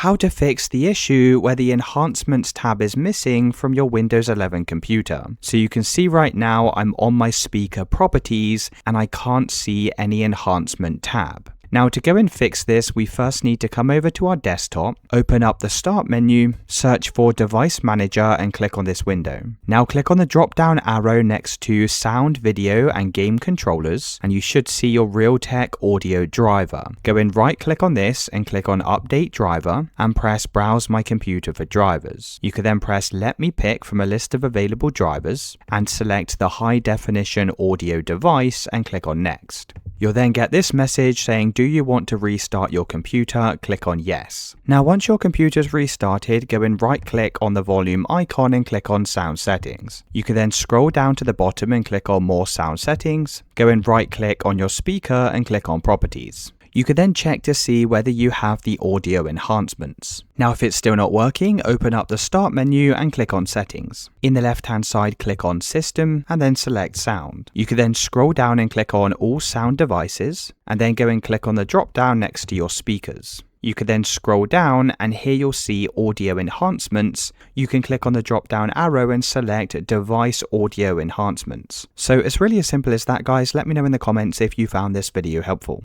how to fix the issue where the Enhancements tab is missing from your Windows 11 computer. So you can see right now I'm on my speaker properties and I can't see any enhancement tab. Now to go and fix this, we first need to come over to our desktop, open up the Start menu, search for Device Manager and click on this window. Now click on the drop down arrow next to Sound, Video and Game Controllers and you should see your Realtek audio driver. Go and right click on this and click on Update Driver and press Browse My Computer for drivers. You can then press Let me pick from a list of available drivers and select the high definition audio device and click on Next. You'll then get this message saying, do you want to restart your computer? Click on yes. Now once your computer's restarted, go and right click on the volume icon and click on sound settings. You can then scroll down to the bottom and click on more sound settings. Go and right click on your speaker and click on properties. You can then check to see whether you have the audio enhancements. Now if it's still not working, open up the Start menu and click on Settings. In the left hand side, click on System and then select Sound. You can then scroll down and click on All Sound Devices and then go and click on the drop down next to your speakers. You can then scroll down and here you'll see audio enhancements. You can click on the drop down arrow and select device audio enhancements. So it's really as simple as that, guys. Let me know in the comments if you found this video helpful.